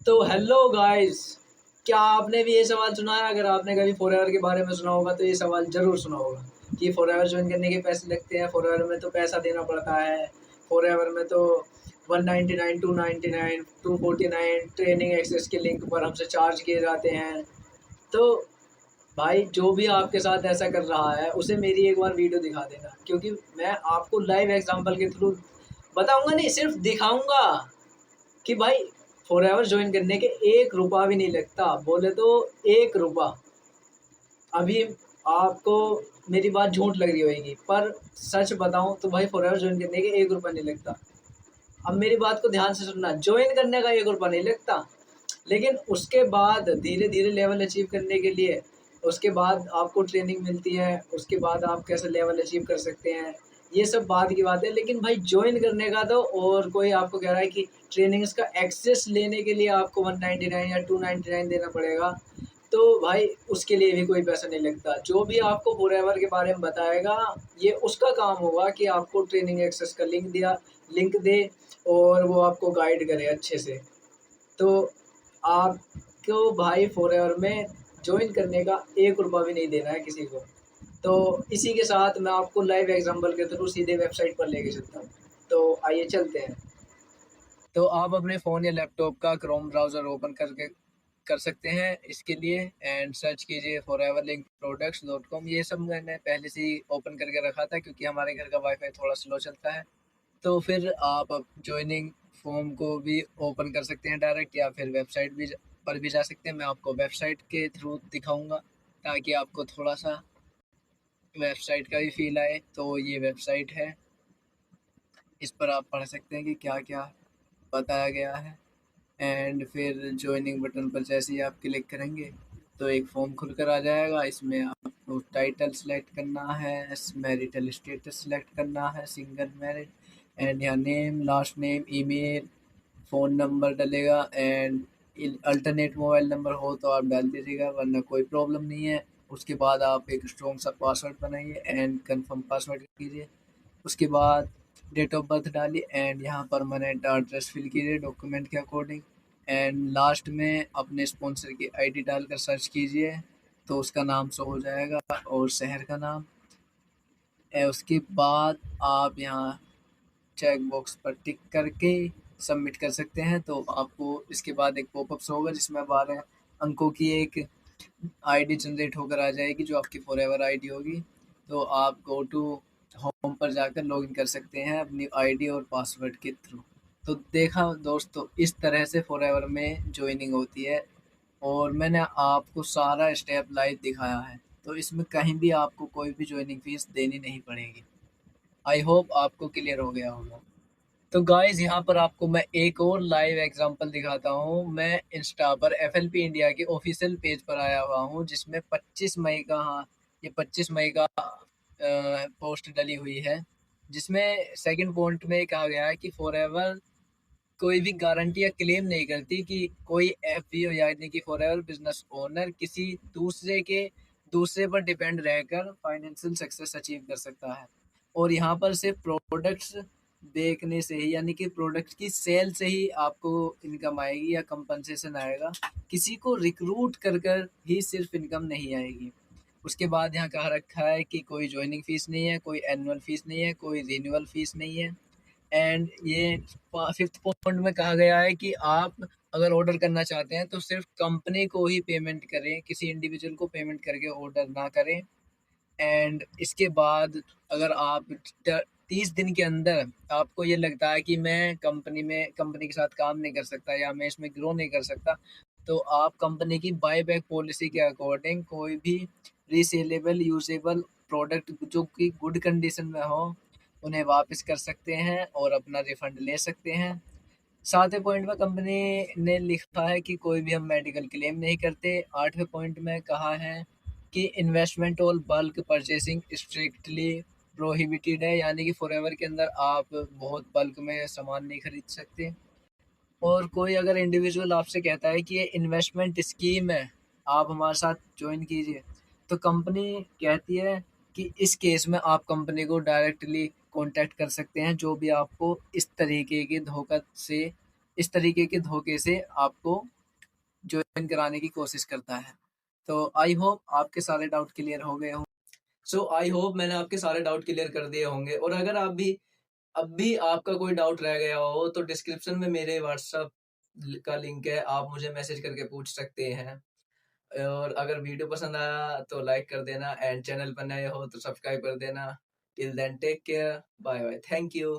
तो hello guys, क्या आपने भी ये सवाल सुना है? अगर आपने कभी फॉरएवर के बारे में सुना होगा तो ये सवाल ज़रूर सुना होगा कि फॉरएवर ज्वाइन करने के पैसे लगते हैं, फॉरएवर में तो पैसा देना पड़ता है, फॉरएवर में तो 199, 299, 249 ट्रेनिंग एक्सेस के लिंक पर हमसे चार्ज किए जाते हैं। तो भाई जो भी आपके साथ ऐसा कर रहा है उसे मेरी एक बार वीडियो दिखा देना, क्योंकि मैं आपको लाइव एग्जांपल के थ्रू बताऊंगा, नहीं सिर्फ दिखाऊंगा कि भाई फॉरएवर ज्वाइन करने के 1 रुपया भी नहीं लगता। बोले तो 1 रुपया। अभी आपको मेरी बात झूठ लग रही होगी, पर सच बताऊं तो भाई फॉरएवर ज्वाइन करने के 1 रुपया नहीं लगता। अब मेरी बात को ध्यान से सुनना, ज्वाइन करने का 1 रुपया नहीं लगता, लेकिन उसके बाद धीरे धीरे लेवल अचीव करने के लिए उसके बाद आपको ट्रेनिंग मिलती है, उसके बाद आप कैसे लेवल अचीव कर सकते हैं, ये सब बाद की बात है। लेकिन भाई ज्वाइन करने का तो, और कोई आपको कह रहा है कि ट्रेनिंग्स का एक्सेस लेने के लिए आपको 199 या 299 देना पड़ेगा, तो भाई उसके लिए भी कोई पैसा नहीं लगता। जो भी आपको फॉरएवर के बारे में बताएगा, ये उसका काम होगा कि आपको ट्रेनिंग एक्सेस का लिंक दे और वो आपको गाइड करे अच्छे से। तो आपको भाई फॉरएवर में ज्वाइन करने का 1 रुपया भी नहीं देना है किसी को। तो इसी के साथ मैं आपको लाइव एग्जांपल के थ्रू सीधे वेबसाइट पर लेके चलता हूँ। तो आइए चलते हैं। तो आप अपने फ़ोन या लैपटॉप का क्रोम ब्राउज़र ओपन करके कर सकते हैं इसके लिए, एंड सर्च कीजिए foreverlinkproducts.com। ये सब मैंने पहले से ही ओपन करके रखा था क्योंकि हमारे घर का वाईफाई थोड़ा स्लो चलता है। तो फिर आप अब ज्वाइनिंग फॉर्म को भी ओपन कर सकते हैं डायरेक्ट, या फिर वेबसाइट भी पर भी जा सकते हैं। मैं आपको वेबसाइट के थ्रू दिखाऊंगा ताकि आपको थोड़ा सा वेबसाइट का भी फील आए। तो ये वेबसाइट है, इस पर आप पढ़ सकते हैं कि क्या क्या बताया गया है। एंड फिर ज्वाइनिंग बटन पर जैसे ही आप क्लिक करेंगे तो एक फॉर्म खुलकर आ जाएगा। इसमें आपको टाइटल सेलेक्ट करना है, मैरिटल स्टेटस सेलेक्ट करना है, सिंगल मैरिड, एंड यहाँ name, last name, email, phone number डलेगा, एंड अल्टरनेट मोबाइल नंबर हो तो आप डाल दीजिएगा, वरना कोई प्रॉब्लम नहीं है। उसके बाद आप एक स्ट्रॉन्ग सा पासवर्ड बनाइए एंड कंफर्म पासवर्ड कीजिए। उसके बाद डेट ऑफ बर्थ डालिए एंड यहाँ परमानेंट एड्रेस फिल कीजिए डॉक्यूमेंट के अकॉर्डिंग। एंड लास्ट में अपने स्पॉन्सर की आईडी डालकर सर्च कीजिए तो उसका नाम शो हो जाएगा और शहर का नाम। उसके बाद आप यहाँ चेक बॉक्स पर टिक करके सबमिट कर सकते हैं। तो आपको इसके बाद एक पॉपअप होगा जिसमें 12 अंकों की एक आईडी जनरेट होकर आ जाएगी जो आपकी फॉरएवर आईडी होगी। तो आप गो टू होम पर जाकर लॉगिन कर सकते हैं अपनी आईडी और पासवर्ड के थ्रू। तो देखा दोस्तों, इस तरह से फॉरएवर में ज्वाइनिंग होती है और मैंने आपको सारा स्टेप लाइव दिखाया है। तो इसमें कहीं भी आपको कोई भी ज्वाइनिंग फीस देनी नहीं पड़ेगी। आई होप आपको क्लियर हो गया होगा। तो गाइस यहाँ पर आपको मैं एक और लाइव एग्जांपल दिखाता हूँ। मैं इंस्टा पर एफएलपी इंडिया के ऑफिशियल पेज पर आया हुआ हूँ जिसमें 25 मई का, हाँ ये 25 मई का पोस्ट डली हुई है, जिसमें सेकंड पॉइंट में कहा गया है कि फॉरएवर कोई भी गारंटी या क्लेम नहीं करती कि कोई एफपीओ यानी कि फॉरएवर बिजनेस ओनर किसी दूसरे पर डिपेंड रहकर फाइनेंशियल सक्सेस अचीव कर सकता है। और यहाँ पर सिर्फ प्रोडक्ट्स बेचने से ही, यानी कि प्रोडक्ट की सेल से ही आपको इनकम आएगी या कंपनसेशन आएगा। किसी को रिक्रूट कर कर ही सिर्फ इनकम नहीं आएगी। उसके बाद यहाँ कहा रखा है कि कोई ज्वाइनिंग फीस नहीं है, कोई एनुअल फीस नहीं है, कोई रिन्यूअल फीस नहीं है। एंड ये फिफ्थ पॉइंट में कहा गया है कि आप अगर ऑर्डर करना चाहते हैं तो सिर्फ कंपनी को ही पेमेंट करें, किसी इंडिविजुअल को पेमेंट करके ऑर्डर ना करें। एंड इसके बाद अगर आप 30 दिन के अंदर आपको ये लगता है कि मैं कंपनी के साथ काम नहीं कर सकता या मैं इसमें ग्रो नहीं कर सकता, तो आप कंपनी की बाय बैक पॉलिसी के अकॉर्डिंग कोई भी रीसेलेबल यूजेबल प्रोडक्ट जो कि गुड कंडीशन में हो उन्हें वापस कर सकते हैं और अपना रिफंड ले सकते हैं। सातवें पॉइंट में कंपनी ने लिखा है कि कोई भी हम मेडिकल क्लेम नहीं करते। आठवें पॉइंट में कहा है कि इन्वेस्टमेंट और बल्क परचेसिंग स्ट्रिक्टली प्रोहिबिटेड है, यानी कि फॉरएवर के अंदर आप बहुत बल्क में सामान नहीं खरीद सकते। और कोई अगर इंडिविजुअल आपसे कहता है कि ये इन्वेस्टमेंट स्कीम है, आप हमारे साथ ज्वाइन कीजिए, तो कंपनी कहती है कि इस केस में आप कंपनी को डायरेक्टली कांटेक्ट कर सकते हैं जो भी आपको इस तरीके के धोखे से आपको ज्वाइन कराने की कोशिश करता है। तो आई होप आपके सारे डाउट क्लियर हो गए हों। सो आई होप मैंने आपके सारे डाउट क्लियर कर दिए होंगे, और अगर आप भी अब भी आपका कोई डाउट रह गया हो तो डिस्क्रिप्शन में मेरे व्हाट्सएप का लिंक है, आप मुझे मैसेज करके पूछ सकते हैं। और अगर वीडियो पसंद आया तो लाइक कर देना, एंड चैनल पर नए हो तो सब्सक्राइब कर देना। Till then take care, bye bye, thank you.